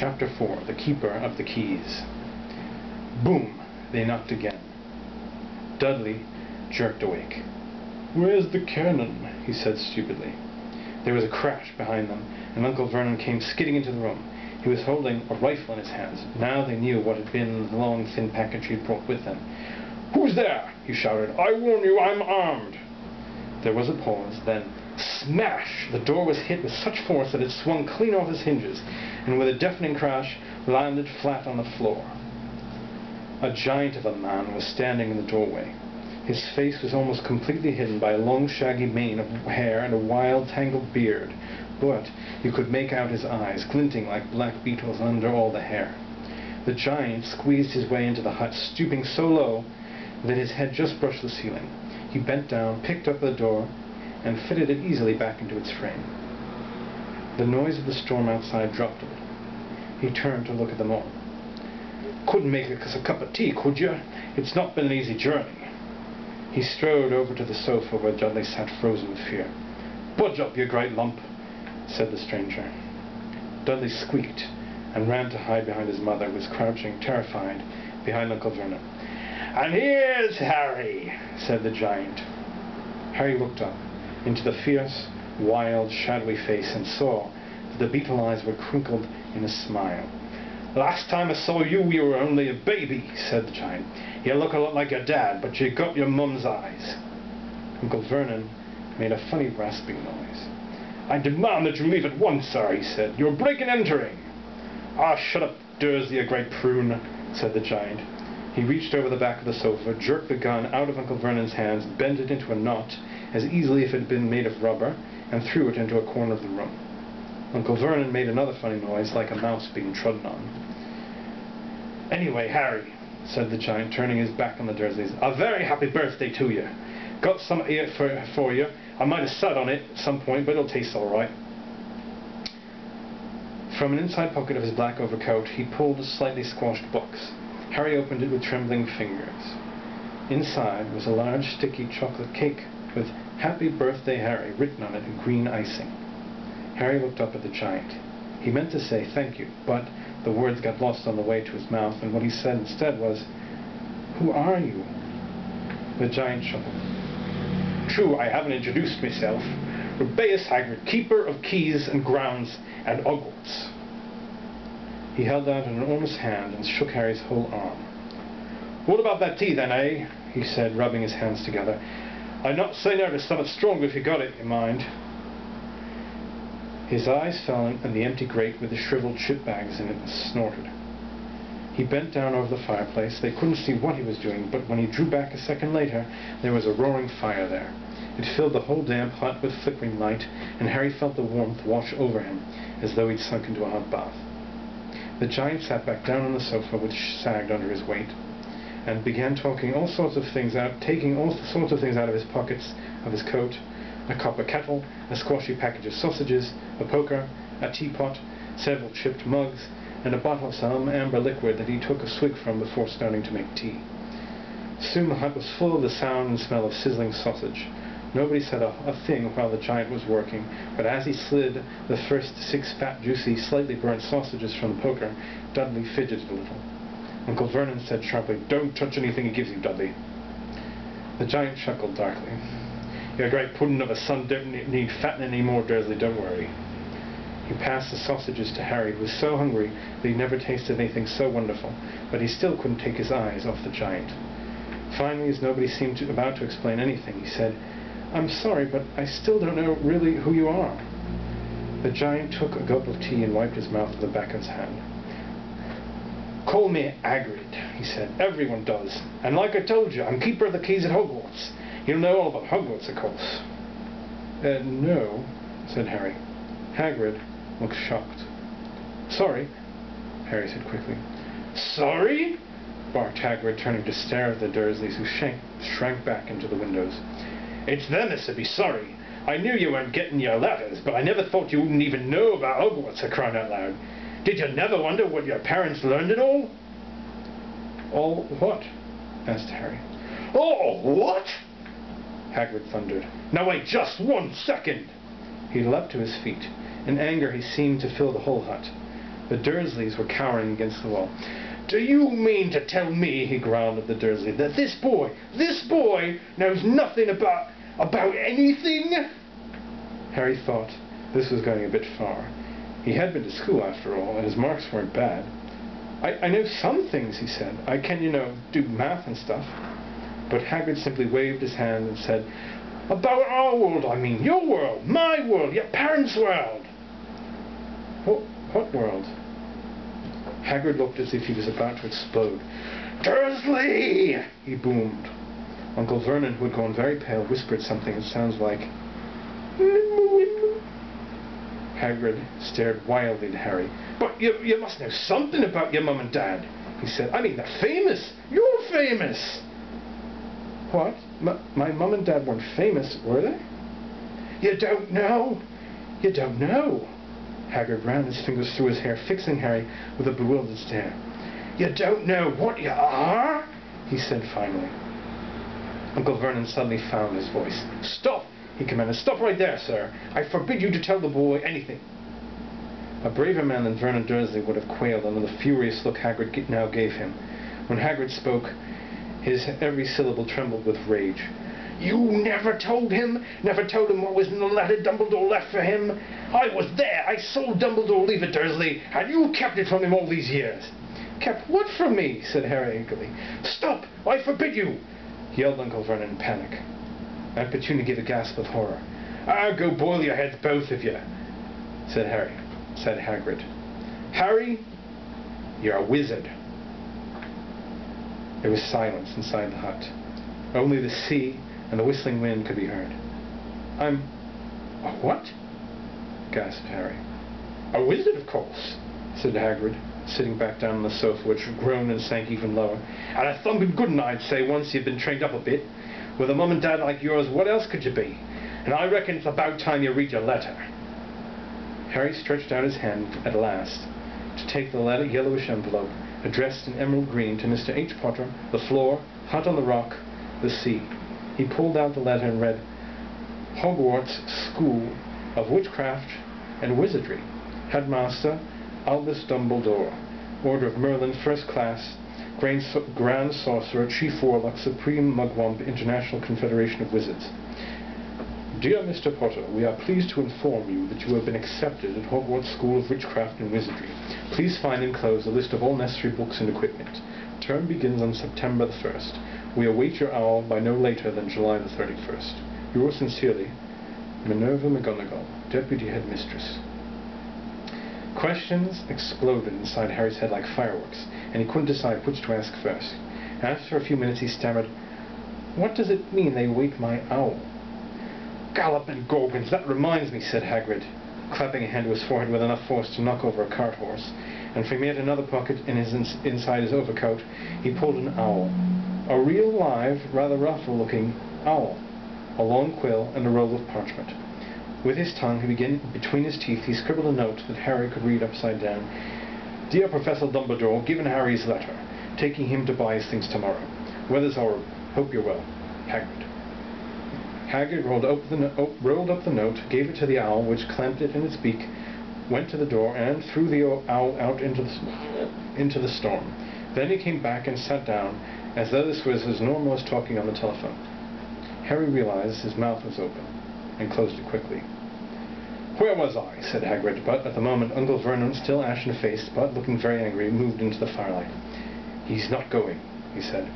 Chapter 4. The Keeper of the Keys. Boom! They knocked again. Dudley jerked awake. "Where's the cannon?" he said stupidly. There was a crash behind them, and Uncle Vernon came skidding into the room. He was holding a rifle in his hands. Now they knew what had been the long, thin package he had brought with him. "Who's there?" he shouted. "I warn you, I'm armed." There was a pause, then smash! The door was hit with such force that it swung clean off its hinges, and with a deafening crash landed flat on the floor. A giant of a man was standing in the doorway. His face was almost completely hidden by a long shaggy mane of hair and a wild tangled beard, but you could make out his eyes, glinting like black beetles under all the hair. The giant squeezed his way into the hut, stooping so low that his head just brushed the ceiling. He bent down, picked up the door, and fitted it easily back into its frame. The noise of the storm outside dropped a little. He turned to look at them all. "Couldn't make us a cup of tea, could you? It's not been an easy journey." He strode over to the sofa where Dudley sat frozen with fear. "Budge up, you great lump," said the stranger. Dudley squeaked and ran to hide behind his mother, who was crouching, terrified, behind Uncle Vernon. "And here's Harry," said the giant. Harry looked up into the fierce, wild, shadowy face and saw that the beetle eyes were crinkled in a smile. "Last time I saw you, you were only a baby," said the giant. "You look a lot like your dad, but you got your mum's eyes." Uncle Vernon made a funny rasping noise. "I demand that you leave at once, sir," he said. "You're breaking and entering." "Ah, shut up, Dursley, you great prune," said the giant. He reached over the back of the sofa, jerked the gun out of Uncle Vernon's hands, bent it into a knot, as easily if it had been made of rubber, and threw it into a corner of the room. Uncle Vernon made another funny noise, like a mouse being trodden on. "Anyway, Harry," said the giant, turning his back on the Dursleys, "a very happy birthday to you. Got some here for you. I might have sat on it at some point, but it'll taste all right." From an inside pocket of his black overcoat, he pulled a slightly squashed box. Harry opened it with trembling fingers. Inside was a large, sticky chocolate cake with "Happy Birthday, Harry" written on it in green icing. Harry looked up at the giant. He meant to say "thank you," but the words got lost on the way to his mouth, and what he said instead was, "Who are you?" The giant chuckled. "True, I haven't introduced myself. Rubeus Hagrid, Keeper of Keys and Grounds at Hogwarts." He held out an enormous hand and shook Harry's whole arm. "What about that tea, then, eh?" he said, rubbing his hands together. "I'm not saying there's something stronger if you got it, you mind." His eyes fell on the empty grate with the shriveled chip bags in it and snorted. He bent down over the fireplace. They couldn't see what he was doing, but when he drew back a second later, there was a roaring fire there. It filled the whole damp hut with flickering light, and Harry felt the warmth wash over him, as though he'd sunk into a hot bath. The giant sat back down on the sofa, which sagged under his weight, and began taking all sorts of things out of his pockets of his coat: a copper kettle, a squashy package of sausages, a poker, a teapot, several chipped mugs, and a bottle of some amber liquid that he took a swig from before starting to make tea. Soon the hut was full of the sound and smell of sizzling sausage. Nobody said a thing while the giant was working, but as he slid the first 6 fat, juicy, slightly burnt sausages from the poker, Dudley fidgeted a little. Uncle Vernon said sharply, "Don't touch anything he gives you, Dudley." The giant chuckled darkly. "Your great pudding of a son don't need fattening any more, Dursley, don't worry." He passed the sausages to Harry, who was so hungry that he never tasted anything so wonderful, but he still couldn't take his eyes off the giant. Finally, as nobody seemed about to explain anything, he said, "I'm sorry, but I still don't know really who you are." The giant took a gulp of tea and wiped his mouth with the back of his hand. "Call me Hagrid," he said. "Everyone does. And like I told you, I'm Keeper of the Keys at Hogwarts. You'll know all about Hogwarts, of course." No," said Harry. Hagrid looked shocked. "Sorry," Harry said quickly. "Sorry?" barked Hagrid, turning to stare at the Dursleys, who shrank back into the windows. "It's them as should be sorry. I knew you weren't getting your letters, but I never thought you wouldn't even know about Hogwarts, I cried out loud. Did you never wonder what your parents learned it all?" "All what?" asked Harry. "Oh, what?" Hagrid thundered. "Now wait just 1 second." He leapt to his feet. In anger he seemed to fill the whole hut. The Dursleys were cowering against the wall. "Do you mean to tell me," he growled at the Dursley, "that this boy knows nothing about anything?" Harry thought this was going a bit far. He had been to school after all, and his marks weren't bad. I know some things," he said. "I can, do math and stuff." But Hagrid simply waved his hand and said, "About our world, I mean. Your world, my world, your parents' world." What world? Hagrid looked as if he was about to explode. "Dursley!" he boomed. Uncle Vernon, who had gone very pale, whispered something that sounds like... Hagrid stared wildly at Harry. "But you must know something about your mum and dad," he said. "I mean, they're famous. You're famous." "What? My mum and dad weren't famous, were they?" "You don't know? You don't know?" Hagrid ran his fingers through his hair, fixing Harry with a bewildered stare. "You don't know what you are?" he said finally. Uncle Vernon suddenly found his voice. "Stop!" he commanded. "Stop right there, sir. I forbid you to tell the boy anything." A braver man than Vernon Dursley would have quailed under the furious look Hagrid now gave him. When Hagrid spoke, his every syllable trembled with rage. "You never told him? Never told him what was in the letter Dumbledore left for him? I was there. I saw Dumbledore leave it, Dursley, and you kept it from him all these years." "Kept what from me?" said Harry eagerly. "Stop! I forbid you!" yelled Uncle Vernon in panic. Aunt Petunia gave a gasp of horror. "I'll go boil your heads, both of you," said Hagrid. "Harry, you're a wizard." There was silence inside the hut. Only the sea and the whistling wind could be heard. "I'm... a what?" gasped Harry. "A wizard, of course," said Hagrid, sitting back down on the sofa, which groaned and sank even lower. "And a thumping good one, I'd say, once you've been trained up a bit. With a mum and dad like yours, what else could you be? And I reckon it's about time you read your letter." Harry stretched out his hand at last to take the letter yellowish envelope, addressed in emerald green to Mr. H. Potter, the floor, hut on the rock, the sea. He pulled out the letter and read, "Hogwarts School of Witchcraft and Wizardry. Headmaster, Albus Dumbledore. Order of Merlin, First Class, Grand Sorcerer, Chief Warlock, Supreme Mugwump, International Confederation of Wizards. Dear Mr. Potter, we are pleased to inform you that you have been accepted at Hogwarts School of Witchcraft and Wizardry. Please find enclosed a list of all necessary books and equipment. Term begins on September the 1st. We await your owl by no later than July the 31st. Yours sincerely, Minerva McGonagall, Deputy Headmistress." Questions exploded inside Harry's head like fireworks, and he couldn't decide which to ask first. After a few minutes he stammered, "What does it mean they await my owl?" "Galloping Gorgons, that reminds me," said Hagrid, clapping a hand to his forehead with enough force to knock over a cart horse, and from yet another pocket inside his overcoat he pulled an owl. A real live, rather ruffle-looking owl, a long quill and a roll of parchment. With his tongue between his teeth, he scribbled a note that Harry could read upside down. "Dear Professor Dumbledore, given Harry's letter, taking him to buy his things tomorrow. Weather's horrible. Hope you're well. Hagrid." Hagrid rolled up the note, gave it to the owl, which clamped it in its beak, went to the door, and threw the owl out into the storm. Then he came back and sat down, as though this was as normal as talking on the telephone. Harry realized his mouth was open, and closed it quickly. "Where was I?" said Hagrid, but at the moment Uncle Vernon, still ashen-faced, but looking very angry, moved into the firelight. "He's not going," he said.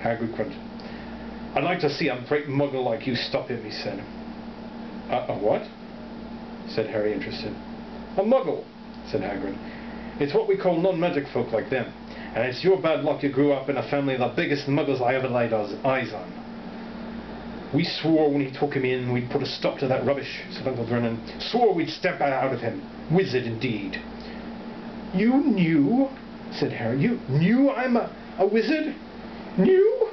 Hagrid grunted. "I'd like to see a great muggle like you stop him," he said. A what?" said Harry, interested. "A muggle," said Hagrid. "It's what we call non-magic folk like them, and it's your bad luck you grew up in a family of the biggest muggles I ever laid eyes on." "We swore when he took him in we'd put a stop to that rubbish," said Uncle Vernon. "Swore we'd stamp that out of him. Wizard, indeed." "You knew?" said Harry. "You knew I'm a wizard? Knew?"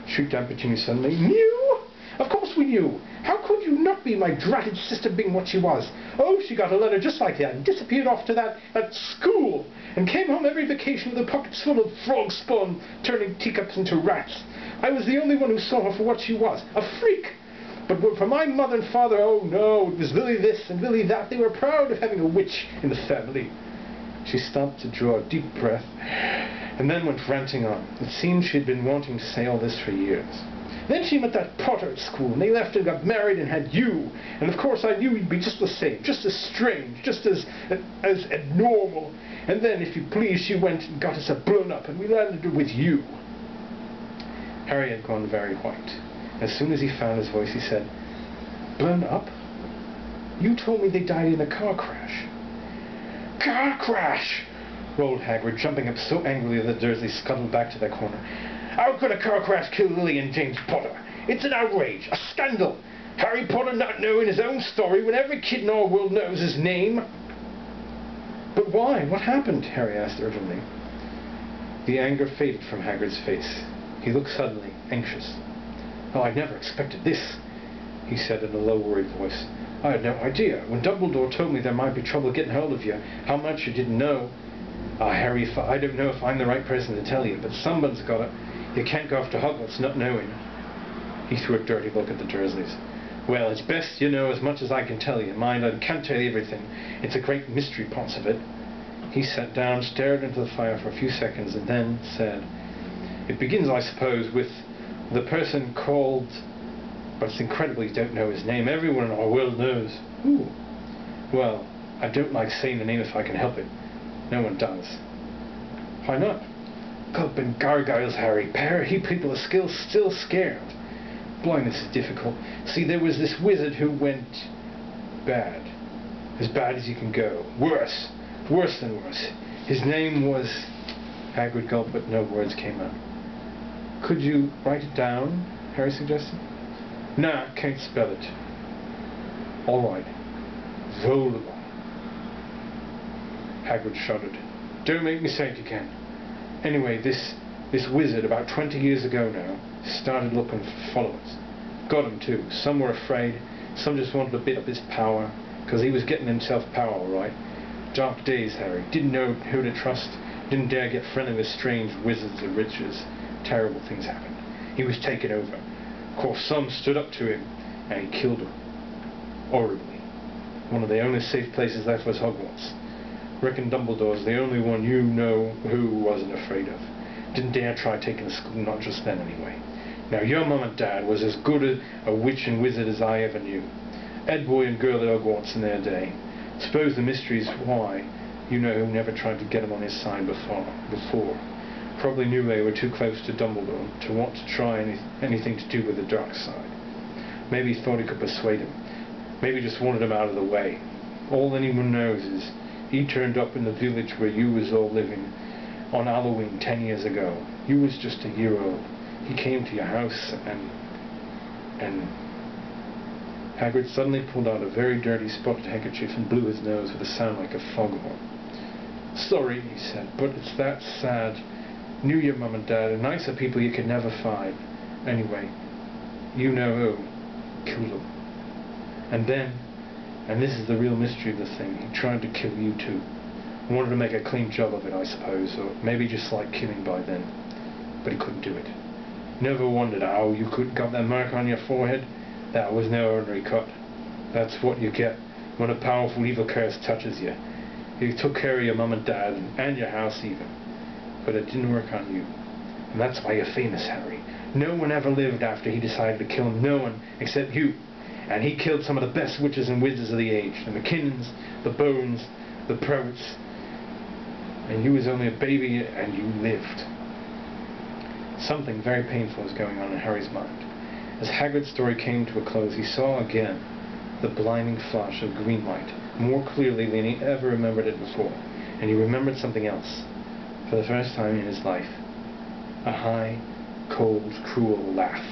shrieked Aunt Petunia suddenly. "Knew? Of course we knew. How could you not be, my dratted sister being what she was? Oh, she got a letter just like that and disappeared off to that school and came home every vacation with her pockets full of frog spawn, turning teacups into rats. I was the only one who saw her for what she was, a freak. But for my mother and father, oh no, it was Lily this and Lily that. They were proud of having a witch in the family." She stopped to draw a deep breath, and then went ranting on. It seemed she had been wanting to say all this for years. Then she met that Potter at school, and they left and got married and had you. And of course I knew you'd be just the same, just as strange, just as abnormal. And then, if you please, she went and got us blown up, and we landed with you. Harry had gone very white. As soon as he found his voice, he said, "Blown up? You told me they died in a car crash." "Car crash!" rolled Hagrid, jumping up so angrily that the Dursleys scuttled back to their corner. "How could a car crash kill Lily and James Potter? It's an outrage, a scandal. Harry Potter not knowing his own story when every kid in our world knows his name." "But why? What happened?" Harry asked urgently. The anger faded from Hagrid's face. He looked suddenly anxious. "Oh, I never expected this," he said in a low, worried voice. "I had no idea. When Dumbledore told me there might be trouble getting hold of you, how much you didn't know. Harry, I don't know if I'm the right person to tell you, but someone's got it. You can't go off to Hogwarts not knowing." He threw a dirty look at the Dursleys. "Well, it's best you know as much as I can tell you. Mind, I can't tell you everything. It's a great mystery, parts of it." He sat down, stared into the fire for a few seconds, and then said, "It begins, I suppose, with the person called... but it's incredible you don't know his name. Everyone in our world knows." "Who?" "Well, I don't like saying the name if I can help it. No one does." "Why not?" "Gulp and gargoyles, Harry. People are still scared. Blindness is difficult. See, there was this wizard who went bad. As bad as you can go. Worse. Worse than worse. His name was..." Hagrid gulped, but no words came out. "Could you write it down?" Harry suggested. "Nah, can't spell it." "All right. Voldemort." Hagrid shuddered. "Don't make me say it again. Anyway, this wizard, about 20 years ago now, started looking for followers. Got 'em too. Some were afraid. Some just wanted a bit of his power, because he was getting himself power, all right. Dark days, Harry. Didn't know who to trust. Didn't dare get friendly with strange wizards or riches. Terrible things happened. He was taken over. Of course, some stood up to him, and he killed them. Horribly. One of the only safe places left was Hogwarts. Reckon Dumbledore's the only one you know who wasn't afraid of. Didn't dare try taking the school, not just then anyway. Now, your mum and dad was as good a witch and wizard as I ever knew. Ed boy and girl at Hogwarts in their day. Suppose the mystery's why, you know, who never tried to get him on his side before. Probably knew they were too close to Dumbledore to want to try anything to do with the dark side. Maybe he thought he could persuade him. Maybe just wanted him out of the way. All anyone knows is he turned up in the village where you was all living on Halloween 10 years ago. You was just a year old. He came to your house and Hagrid suddenly pulled out a very dirty spotted handkerchief and blew his nose with a sound like a foghorn. "Sorry," he said, "but it's that sad. Knew your mum and dad, and nicer people you could never find. Anyway, you know who killed them. And then, and this is the real mystery of the thing, he tried to kill you too. Wanted to make a clean job of it, I suppose, or maybe just like killing by then. But he couldn't do it. Never wondered how you got that mark on your forehead. That was no ordinary cut. That's what you get when a powerful evil curse touches you. He took care of your mum and dad, and your house even. But it didn't work on you. And that's why you're famous, Harry. No one ever lived after he decided to kill him. No one except you. And he killed some of the best witches and wizards of the age. The McKinnons, the Bones, the Prouts. And you was only a baby, and you lived." Something very painful was going on in Harry's mind. As Hagrid's story came to a close, he saw again the blinding flash of green light, more clearly than he ever remembered it before. And he remembered something else. For the first time in his life, a high, cold, cruel laugh.